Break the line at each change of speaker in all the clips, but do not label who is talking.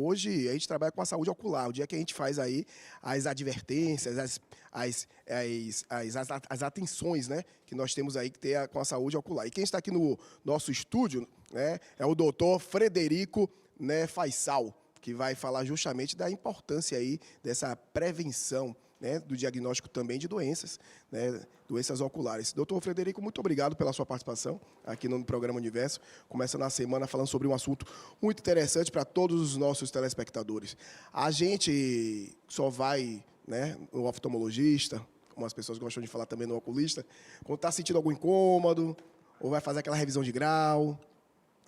hoje a gente trabalha com a saúde ocular, o dia que a gente faz aí as advertências, as atenções, né, que nós temos aí que ter com a saúde ocular. E quem está aqui no nosso estúdio, né, é o doutor Frederico, né, Faisal, que vai falar justamente da importância aí dessa prevenção, né, do diagnóstico também de doenças, né, doenças oculares. Doutor Frederico, muito obrigado pela sua participação aqui no programa Universo, começando a semana falando sobre um assunto muito interessante para todos os nossos telespectadores. A gente só vai, né, no oftalmologista, como as pessoas gostam de falar também no oculista, quando está sentindo algum incômodo, ou vai fazer aquela revisão de grau,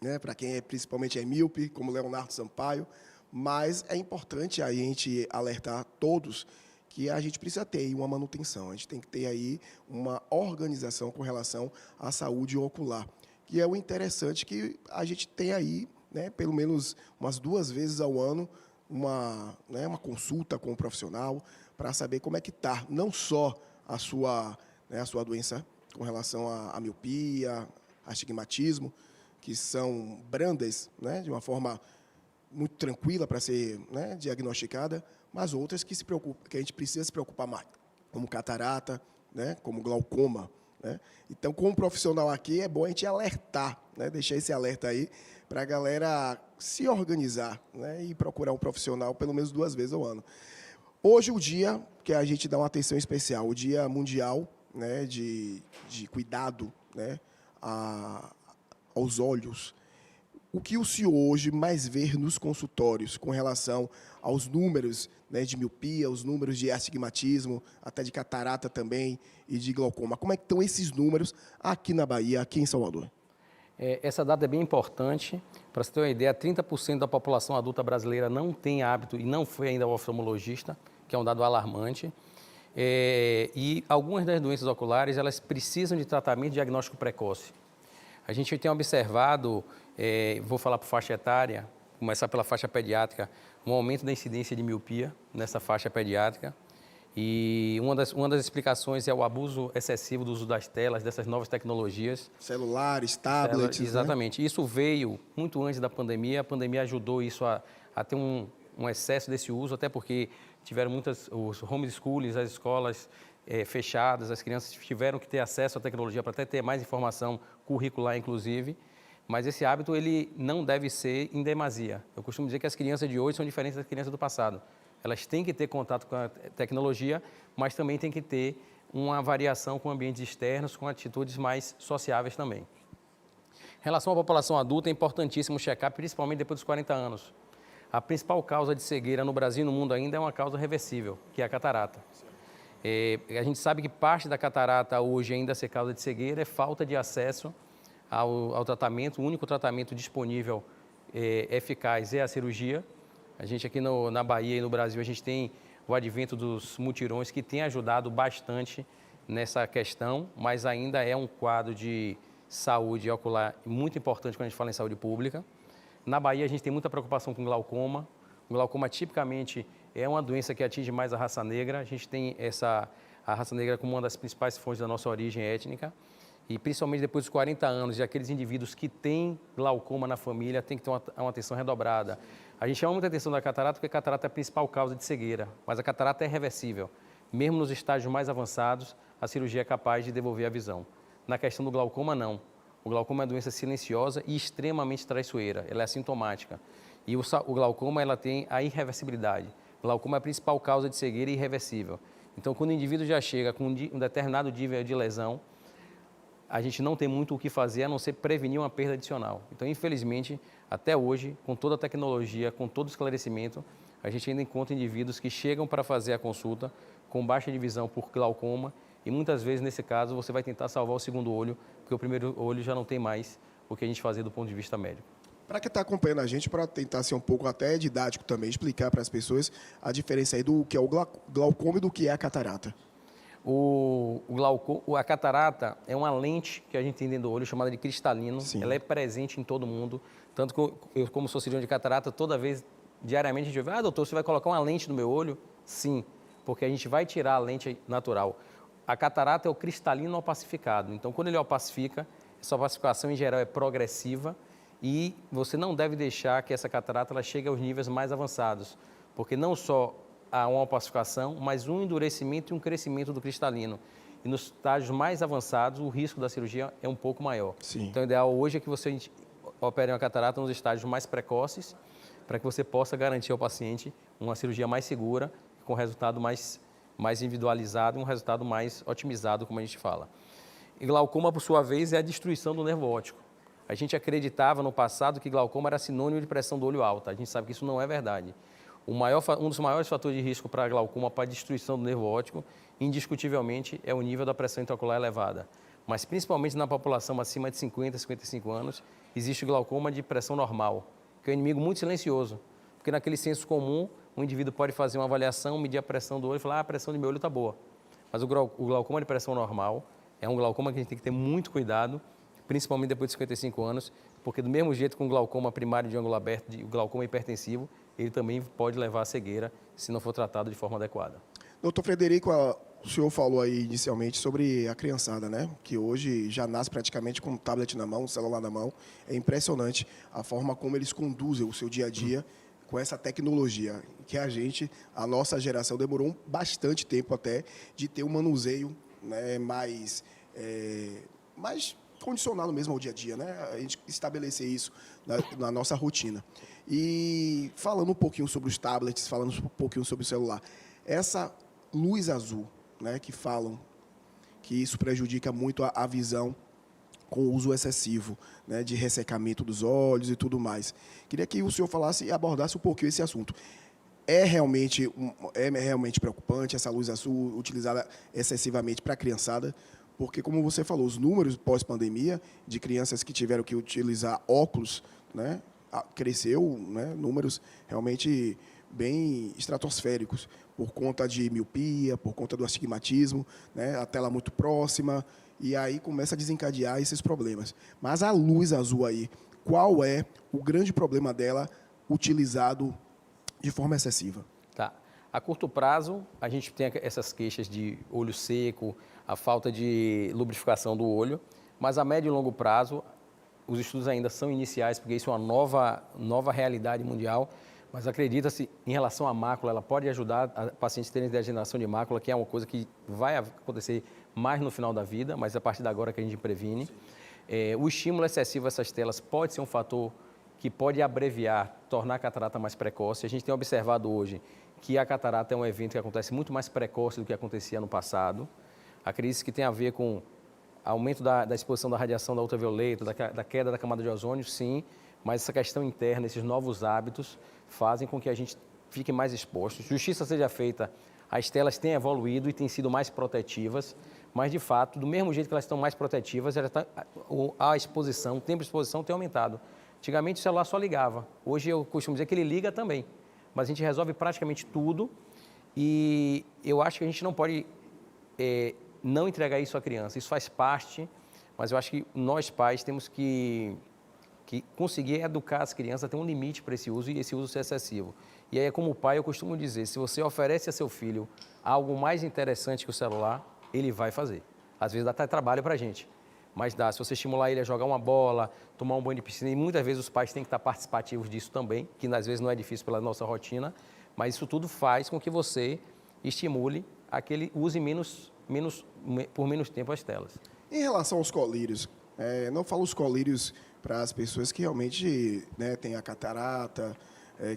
né, para quem principalmente é míope, como Leonardo Sampaio, mas é importante a gente alertar todos que a gente precisa ter aí uma manutenção, a gente tem que ter aí uma organização com relação à saúde ocular, que é o interessante que a gente tem aí, né, pelo menos umas 2 vezes ao ano, uma consulta com um profissional para saber como é que está, não só a sua doença com relação à miopia, astigmatismo, que são brandas, né, de uma forma muito tranquila para ser, né, diagnosticada, mas outras que a gente precisa se preocupar mais, como catarata, né, como glaucoma, né? Então, com um profissional aqui, é bom a gente alertar, né, deixar esse alerta aí para a galera se organizar, né, e procurar um profissional pelo menos 2 vezes ao ano. Hoje, o dia que a gente dá uma atenção especial, o Dia Mundial, né, de cuidado, né, aos olhos. O que o senhor hoje mais vê nos consultórios com relação aos números, né, de miopia, os números de astigmatismo, até de catarata também e de glaucoma? Como é que estão esses números aqui na Bahia, aqui em Salvador?
Essa data é bem importante. Para você ter uma ideia, 30% da população adulta brasileira não tem hábito e não foi ainda ao oftalmologista, que é um dado alarmante. E algumas das doenças oculares, elas precisam de tratamento e diagnóstico precoce. A gente tem observado, vou falar por faixa etária, começar pela faixa pediátrica, um aumento da incidência de miopia nessa faixa pediátrica. E uma das explicações é o abuso excessivo do uso das telas, dessas novas tecnologias.
Celulares, tablets,
exatamente. Né? Isso veio muito antes da pandemia. A pandemia ajudou isso a ter um excesso desse uso, até porque tiveram os homeschools, as escolas fechadas, as crianças tiveram que ter acesso à tecnologia para até ter mais informação curricular, inclusive. Mas esse hábito ele não deve ser em demasia. Eu costumo dizer que as crianças de hoje são diferentes das crianças do passado. Elas têm que ter contato com a tecnologia, mas também têm que ter uma variação com ambientes externos, com atitudes mais sociáveis também. Em relação à população adulta, é importantíssimo checar, principalmente depois dos 40 anos. A principal causa de cegueira no Brasil e no mundo ainda é uma causa reversível, que é a catarata. A gente sabe que parte da catarata hoje ainda ser causa de cegueira é falta de acesso ao tratamento. O único tratamento disponível eficaz é a cirurgia. A gente aqui na Bahia e no Brasil, a gente tem o advento dos mutirões que tem ajudado bastante nessa questão, mas ainda é um quadro de saúde ocular muito importante quando a gente fala em saúde pública. Na Bahia, a gente tem muita preocupação com glaucoma. O glaucoma, tipicamente, é uma doença que atinge mais a raça negra. A gente tem a raça negra como uma das principais fontes da nossa origem étnica. E, principalmente depois dos 40 anos, e aqueles indivíduos que têm glaucoma na família, tem que ter uma atenção redobrada. A gente chama muita atenção da catarata, porque a catarata é a principal causa de cegueira, mas a catarata é reversível. Mesmo nos estágios mais avançados, a cirurgia é capaz de devolver a visão. Na questão do glaucoma, não. O glaucoma é uma doença silenciosa e extremamente traiçoeira, ela é assintomática. E o glaucoma ela tem a irreversibilidade. O glaucoma é a principal causa de cegueira irreversível. Então, quando o indivíduo já chega com um determinado nível de lesão, a gente não tem muito o que fazer a não ser prevenir uma perda adicional. Então, infelizmente, até hoje, com toda a tecnologia, com todo o esclarecimento, a gente ainda encontra indivíduos que chegam para fazer a consulta com baixa de visão por glaucoma e muitas vezes, nesse caso, você vai tentar salvar o segundo olho, porque o primeiro olho já não tem mais o que a gente fazer do ponto de vista médico.
Para quem está acompanhando a gente, para tentar ser um pouco até didático também, explicar para as pessoas a diferença aí do que é o glaucoma e do que é a catarata.
A catarata é uma lente que a gente tem dentro do olho, chamada de cristalino. Sim. Ela é presente em todo mundo. Tanto que eu, como sou cirurgião de catarata, toda vez, diariamente, a gente vai, doutor, você vai colocar uma lente no meu olho? Sim, porque a gente vai tirar a lente natural. A catarata é o cristalino opacificado. Então, quando ele opacifica, essa opacificação, em geral, é progressiva e você não deve deixar que essa catarata ela chegue aos níveis mais avançados, porque não só há uma opacificação, mas um endurecimento e um crescimento do cristalino. E nos estágios mais avançados, o risco da cirurgia é um pouco maior.
Sim.
Então, o ideal hoje é que você opere uma catarata nos estágios mais precoces, para que você possa garantir ao paciente uma cirurgia mais segura, com resultado mais individualizado, um resultado mais otimizado, como a gente fala. E glaucoma, por sua vez, é a destruição do nervo óptico. A gente acreditava no passado que glaucoma era sinônimo de pressão do olho alta. A gente sabe que isso não é verdade. Um dos maiores fatores de risco para glaucoma, para a destruição do nervo óptico, indiscutivelmente, é o nível da pressão intraocular elevada. Mas, principalmente na população acima de 50, 55 anos, existe glaucoma de pressão normal, que é um inimigo muito silencioso. Porque naquele senso comum, o indivíduo pode fazer uma avaliação, medir a pressão do olho e falar, a pressão do meu olho está boa. Mas o glaucoma de pressão normal é um glaucoma que a gente tem que ter muito cuidado, principalmente depois de 55 anos, porque do mesmo jeito que um glaucoma primário de ângulo aberto, o glaucoma hipertensivo, ele também pode levar à cegueira se não for tratado de forma adequada.
Doutor Frederico, o senhor falou aí inicialmente sobre a criançada, né? Que hoje já nasce praticamente com um tablet na mão, um celular na mão. É impressionante a forma como eles conduzem o seu dia a dia com essa tecnologia, que a nossa geração, demorou bastante tempo até de ter um manuseio, né, mais condicionado mesmo ao dia a dia, né? A gente estabelecer isso na nossa rotina. E falando um pouquinho sobre os tablets, falando um pouquinho sobre o celular, essa luz azul, né, que falam que isso prejudica muito a visão com o uso excessivo, né, de ressecamento dos olhos e tudo mais. Queria que o senhor falasse e abordasse um pouquinho esse assunto. É realmente preocupante essa luz azul utilizada excessivamente para a criançada? Porque, como você falou, os números pós-pandemia de crianças que tiveram que utilizar óculos, né, cresceu, né, números realmente bem estratosféricos, por conta de miopia, por conta do astigmatismo, né, a tela muito próxima, e aí começa a desencadear esses problemas. Mas a luz azul aí, qual é o grande problema dela utilizado de forma excessiva?
Tá. A curto prazo, a gente tem essas queixas de olho seco, a falta de lubrificação do olho, mas a médio e longo prazo, os estudos ainda são iniciais, porque isso é uma nova realidade mundial, mas acredita-se, em relação à mácula, ela pode ajudar a pacientes a terem degeneração de mácula, que é uma coisa que vai acontecer mais no final da vida, mas a partir de agora que a gente previne. O estímulo excessivo a essas telas pode ser um fator que pode abreviar, tornar a catarata mais precoce. A gente tem observado hoje que a catarata é um evento que acontece muito mais precoce do que acontecia no passado. Acredita-se que tem a ver com aumento da exposição da radiação da ultravioleta, da queda da camada de ozônio, sim, mas essa questão interna, esses novos hábitos, fazem com que a gente fique mais exposto. Justiça seja feita, as telas têm evoluído e têm sido mais protetivas, mas, de fato, do mesmo jeito que elas estão mais protetivas, a exposição, o tempo de exposição tem aumentado. Antigamente o celular só ligava, hoje eu costumo dizer que ele liga também, mas a gente resolve praticamente tudo e eu acho que a gente não pode não entregar isso à criança. Isso faz parte, mas eu acho que nós pais temos que conseguir educar as crianças a ter um limite para esse uso e esse uso ser excessivo. E aí, como pai, eu costumo dizer, se você oferece a seu filho algo mais interessante que o celular, ele vai fazer. Às vezes dá até trabalho para a gente, mas dá. Se você estimular ele a jogar uma bola, tomar um banho de piscina, e muitas vezes os pais têm que estar participativos disso também, que às vezes não é difícil pela nossa rotina, mas isso tudo faz com que você estimule aquele use por menos tempo as telas.
Em relação aos colírios, não falo os colírios para as pessoas que realmente, né, têm a catarata,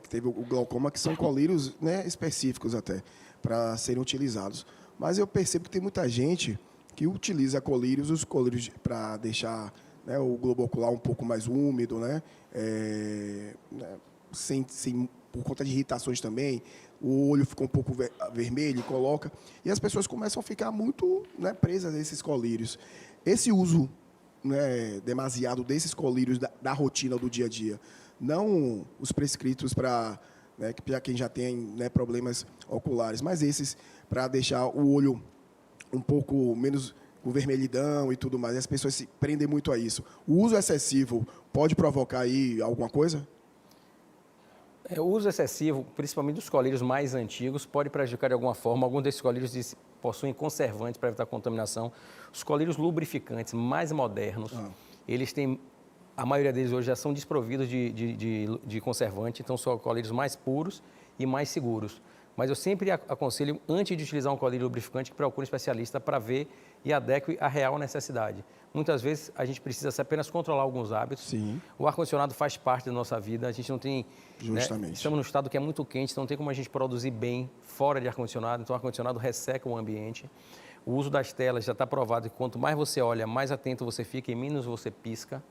que teve o glaucoma, que são colírios, né, específicos até, para serem utilizados. Mas eu percebo que tem muita gente que utiliza os colírios para deixar, né, o globo ocular um pouco mais úmido, né, por conta de irritações também, o olho fica um pouco vermelho, coloca, e as pessoas começam a ficar muito, né, presas a esses colírios. Esse uso, né, demasiado desses colírios da rotina do dia a dia, não os prescritos para, né, quem já tem, né, problemas oculares, mas esses para deixar o olho um pouco menos com vermelhidão e tudo mais, e as pessoas se prendem muito a isso. O uso excessivo pode provocar aí alguma coisa?
O uso excessivo, principalmente dos colírios mais antigos, pode prejudicar de alguma forma. Alguns desses colírios possuem conservantes para evitar contaminação. Os colírios lubrificantes mais modernos, eles têm a maioria deles hoje já são desprovidos de conservante, então são colírios mais puros e mais seguros. Mas eu sempre aconselho, antes de utilizar um colírio lubrificante, que procure um especialista para ver e adeque à real necessidade. Muitas vezes a gente precisa apenas controlar alguns hábitos.
Sim.
O ar-condicionado faz parte da nossa vida, a gente não tem...
Justamente.
Né, estamos num estado que é muito quente, então não tem como a gente produzir bem fora de ar-condicionado, então o ar-condicionado resseca o ambiente. O uso das telas já está provado que quanto mais você olha, mais atento você fica e menos você pisca.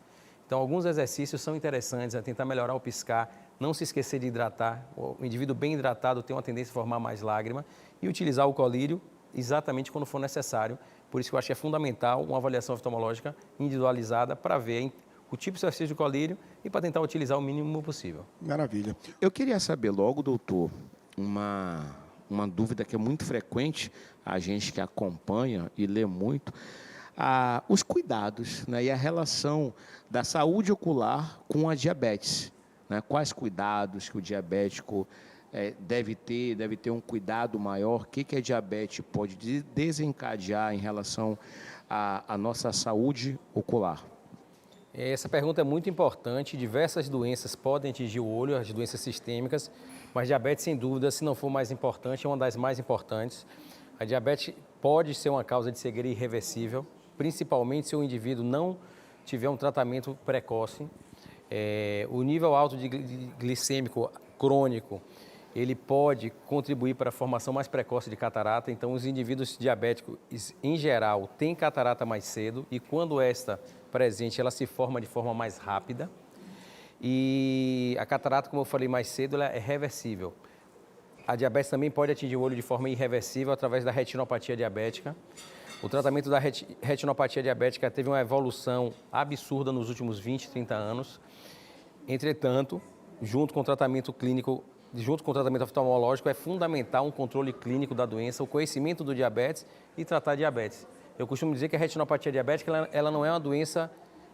Então, alguns exercícios são interessantes, é tentar melhorar o piscar, não se esquecer de hidratar. O indivíduo bem hidratado tem uma tendência a formar mais lágrima e utilizar o colírio exatamente quando for necessário. Por isso que eu acho que é fundamental uma avaliação oftalmológica individualizada para ver o tipo de exercício de colírio e para tentar utilizar o mínimo possível.
Maravilha.
Eu queria saber logo, doutor, uma dúvida que é muito frequente, a gente que acompanha e lê muito, os cuidados, né, e a relação da saúde ocular com a diabetes. Né? Quais cuidados que o diabético deve ter um cuidado maior? O que a diabetes pode desencadear em relação à nossa saúde ocular?
Essa pergunta é muito importante. Diversas doenças podem atingir o olho, as doenças sistêmicas, mas diabetes, sem dúvida, se não for mais importante, é uma das mais importantes. A diabetes pode ser uma causa de cegueira irreversível, principalmente se o indivíduo não tiver um tratamento precoce. O nível alto de glicêmico crônico, ele pode contribuir para a formação mais precoce de catarata. Então, os indivíduos diabéticos, em geral, têm catarata mais cedo e quando esta presente, ela se forma de forma mais rápida. E a catarata, como eu falei mais cedo, ela é reversível. A diabetes também pode atingir o olho de forma irreversível através da retinopatia diabética. O tratamento da retinopatia diabética teve uma evolução absurda nos últimos 20, 30 anos. Entretanto, junto com o tratamento clínico, junto com o tratamento oftalmológico, é fundamental um controle clínico da doença, o conhecimento do diabetes e tratar diabetes. Eu costumo dizer que a retinopatia diabética ela não é uma doença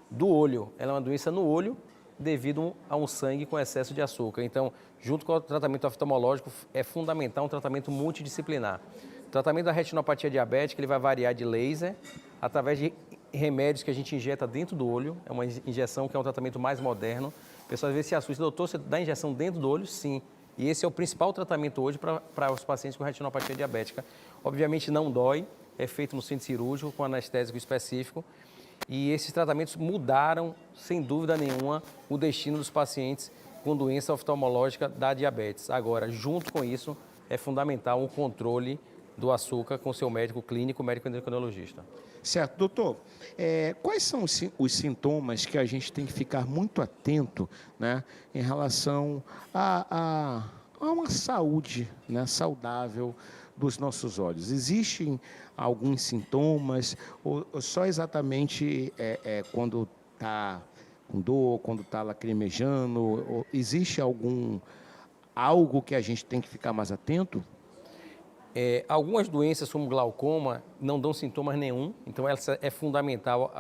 do olho, ela é uma doença no olho devido a um sangue com excesso de açúcar. Então, junto com o tratamento oftalmológico, é fundamental um tratamento multidisciplinar. O tratamento da retinopatia diabética ele vai variar de laser, através de remédios que a gente injeta dentro do olho, é uma injeção que é um tratamento mais moderno. O pessoal às vezes se assusta, doutor, você dá injeção dentro do olho? Sim. E esse é o principal tratamento hoje para os pacientes com retinopatia diabética. Obviamente não dói, é feito no centro cirúrgico com anestésico específico. E esses tratamentos mudaram, sem dúvida nenhuma, o destino dos pacientes com doença oftalmológica da diabetes. Agora, junto com isso, é fundamental um controle do açúcar com seu médico clínico, médico endocrinologista.
Certo, doutor. Quais são os sintomas que a gente tem que ficar muito atento, né, em relação a uma saúde, né, saudável dos nossos olhos? Existem alguns sintomas ou só exatamente quando está com dor, quando está lacrimejando? Ou existe algo que a gente tem que ficar mais atento?
Algumas doenças, como glaucoma, não dão sintomas nenhum, então é fundamental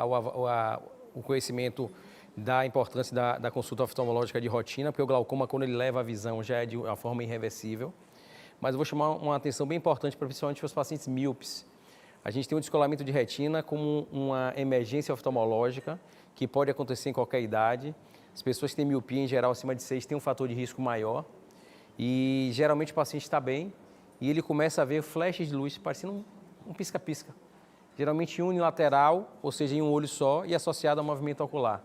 o conhecimento da importância da consulta oftalmológica de rotina, porque o glaucoma, quando ele leva a visão, já é de uma forma irreversível. Mas eu vou chamar uma atenção bem importante, principalmente para os pacientes míopes. A gente tem um descolamento de retina como uma emergência oftalmológica, que pode acontecer em qualquer idade. As pessoas que têm miopia, em geral, acima de 6, têm um fator de risco maior. E, geralmente, o paciente está bem, e ele começa a ver flashes de luz parecendo um pisca-pisca. Geralmente unilateral, ou seja, em um olho só e associado ao movimento ocular.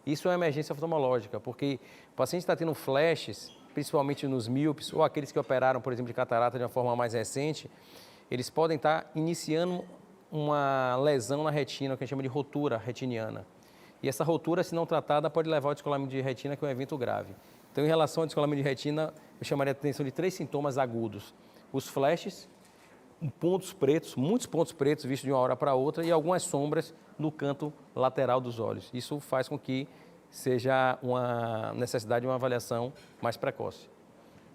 Isso é uma emergência oftalmológica, porque o paciente está tendo flashes, principalmente nos míopes, ou aqueles que operaram, por exemplo, de catarata de uma forma mais recente, eles podem estar iniciando uma lesão na retina, que a gente chama de rotura retiniana. E essa rotura, se não tratada, pode levar ao descolamento de retina, que é um evento grave. Então, em relação ao descolamento de retina, eu chamaria a atenção de 3 sintomas agudos. Os flashes, pontos pretos, muitos pontos pretos vistos de uma hora para outra e algumas sombras no canto lateral dos olhos. Isso faz com que seja uma necessidade de uma avaliação mais precoce.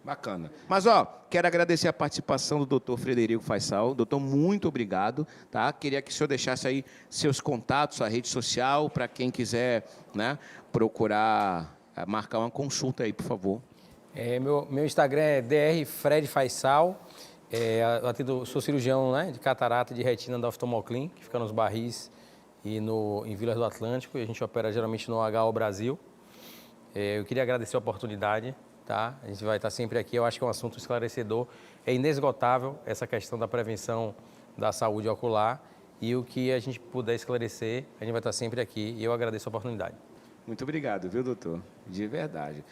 Bacana. Mas, quero agradecer a participação do doutor Frederico Faisal. Doutor, muito obrigado. Tá? Queria que o senhor deixasse aí seus contatos, a rede social, para quem quiser, né, procurar marcar uma consulta aí, por favor.
Meu Instagram é drfredfaisal. Sou cirurgião, né, de catarata e de retina da Oftalmoclin, que fica nos Barris e em Vilas do Atlântico, e a gente opera geralmente no HO Brasil. Eu queria agradecer a oportunidade, tá? A gente vai estar sempre aqui, eu acho que é um assunto esclarecedor, é inesgotável essa questão da prevenção da saúde ocular, e o que a gente puder esclarecer, a gente vai estar sempre aqui, e eu agradeço a oportunidade.
Muito obrigado, viu, doutor? De verdade.